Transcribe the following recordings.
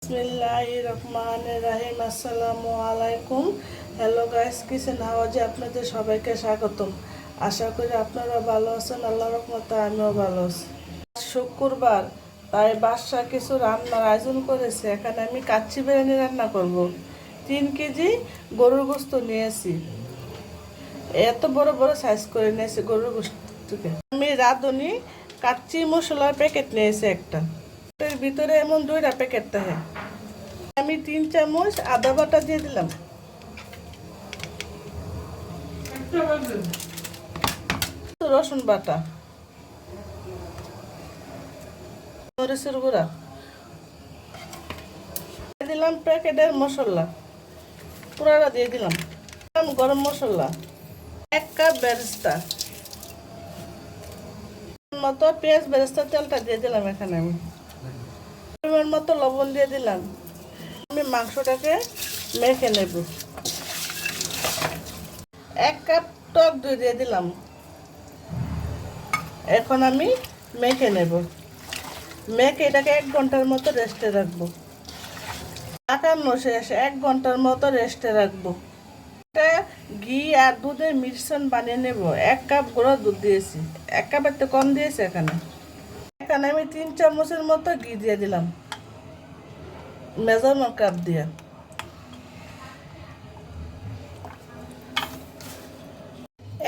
বিসমিল্লাহির রহমানির রহিম। আসসালামু আলাইকুম। হ্যালো গাইস, কিচেন হাউজে আপনাদের সবাইকে স্বাগতম। আশা করি আপনারা ভালো আছেন। আল্লাহর রহমতে আমিও ভালো আছি। শুক্রবার, তাই বাসায় কিছু রান্নার আয়োজন করেছে। এখানে আমি কাচ্চি বিরিয়ানি রান্না করব। 3 কেজি গরুর গোস্ত নিয়েছি। এত বড় বড় সাইজ করে নিয়েছি গরুর গোস্তকে। আমি রাঁধুনি কাচ্চি মশলার প্যাকেট নিয়েছি একটা। এর ভিতরে এমন 2টা প্যাকেট থাকে। আমি 3 চামচ আদা বাটা দিয়ে দিলাম, রসুন বাটা, মরিচের গুঁড়া দিলাম, প্যাকেটের মশলা পুরাটা দিয়ে দিলাম, গরম মশলা, 1 কাপ বেরেস্তা মতো, পেঁয়াজ বেরেস্তা তেলটা দিয়ে দিলাম। এখানে আমি পরিমাণ মতো লবণ দিয়ে দিলাম। আমি মাংসটাকে মেখে নেব। 1 কাপ টক দই দিয়ে দিলাম। এখন আমি মেখে নেব। মেখে এটাকে 1 ঘন্টার মতো রেস্টে রাখবো। মাখানো শেষ, 1 ঘন্টার মতো রেস্টে রাখবো। এটা ঘি আর দুধের মিশ্রণ বানিয়ে নেব। 1 কাপ গুঁড়ো দুধ দিয়েছি, 1 কাপের তো কম দিয়েছি। এখানে আমি 3 চামচের মতো ঘি দিয়ে দিলাম, মেজারমেন্ট কাপ দিয়ে।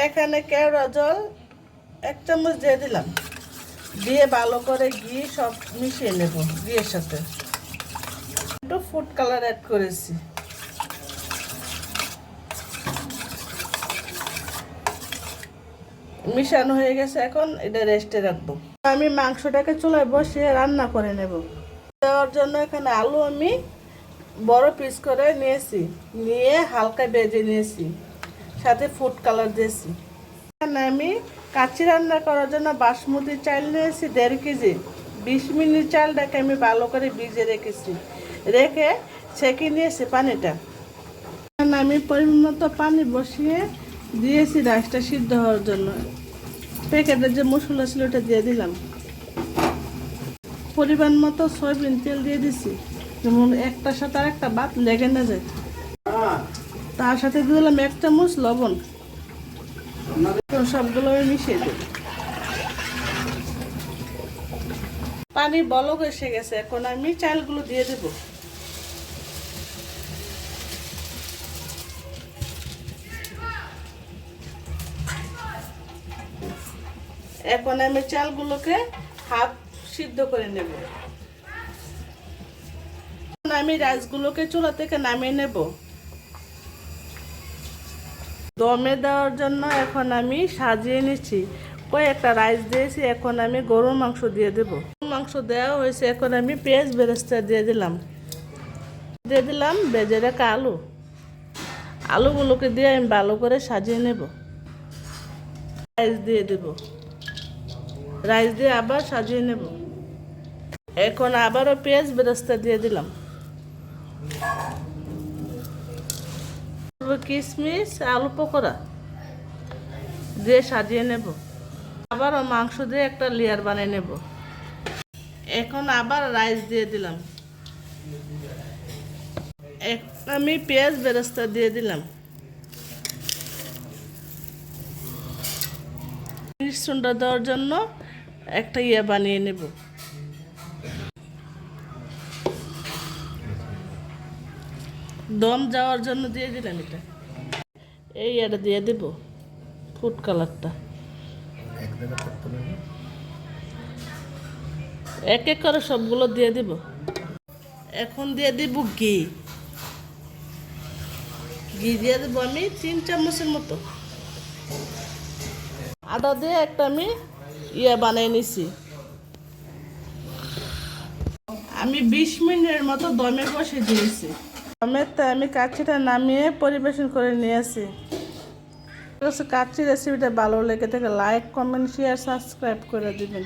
এখানে কেওড়া জল 1 চামচ দিয়ে দিলাম। দিয়ে ভালো করে ঘি সব মিশিয়ে নেব। ঘিয়ের সাথে একটু ফুড কালার অ্যাড করেছি। মিশানো হয়ে গেছে। এখন এটা রেস্টে রাখবো। আমি মাংসটাকে চুলায় বসিয়ে রান্না করে নেব। দেওয়ার জন্য এখানে আলু আমি বড় পিস করে নিয়েছি, নিয়ে হালকা ভেজে নিয়েছি, সাথে ফুড কালার দিয়েছি। এখানে আমি কাচ্চি রান্না করার জন্য বাসমতি চাল নিয়েছি 1.5 কেজি। 20 মিনিট চালটাকে আমি ভালো করে ভিজে রেখেছি, রেখে ছেঁকে নিয়েছি পানিটা। এখানে আমি পরিমাণ মতো পানি বসিয়ে দিয়েছি রাইসটা সিদ্ধ হওয়ার জন্য। প্যাকেটের যে মশলা ছিল ওটা দিয়ে দিলাম। পরিমাণ মতো সয়াবিন তেল দিয়ে দিছি, যেমন একটার সাথে আর একটা ভাত লেগে না যায়। তার সাথে দিয়ে দিলাম 1 চামচ লবণ। সবগুলো আমি মিশিয়ে দেব। পানি বলক এসে গেছে। এখন আমি চালগুলো দিয়ে দেব। এখন আমি চালগুলোকে হাফ সিদ্ধ করে নেব। আমি রাইসগুলোকে চুলা থেকে নামিয়ে নেব। দমে দেওয়ার জন্য এখন আমি সাজিয়ে নিচ্ছি। কয়েকটা রাইস দিয়েছি। এখন আমি গরুর মাংস দিয়ে দেব। মাংস দেওয়া হয়েছে। এখন আমি পেঁয়াজ বেরেস্তা দিয়ে দিলাম। ভেজে রাখা আলুগুলোকে দিয়ে আমি ভালো করে সাজিয়ে নেব। রাইস দিয়ে দেব। রাইস দিয়ে আবার সাজিয়ে নেব। এখন আবারও পেঁয়াজ বেরেস্তা দিয়ে দিলাম। কিশমিশ, আলু পকোড়া দিয়ে সাজিয়ে নেব। আবারও মাংস দিয়ে একটা লেয়ার বানিয়ে নেব। এখন আবার রাইস দিয়ে দিলাম। আমি পেঁয়াজ বেরেস্তা দিয়ে দিলাম। মিশ্রণটা দেওয়ার জন্য একটা বানিয়ে নেব। দম যাওয়ার জন্য দিয়ে দিলাম এটা। এটা দিয়ে দেব ফুড কালারটা। এক এক করে সবগুলো দিয়ে দেব। এখন দিয়ে দেব ঘি দিয়ে দেবো আমি 3 চামচের মতো। আদা দিয়ে একটা আমি বানিয়ে নিছি। আমি 20 মিনিটের মতো দমে বসে দিয়েছি। দমেতে আমি কাচ্চিটা নামিয়ে পরিবেশন করে নিয়েছি। কাচ্চি রেসিপিটা ভালো লেগে থাকে লাইক, কমেন্ট, শেয়ার, সাবস্ক্রাইব করে দিবেন।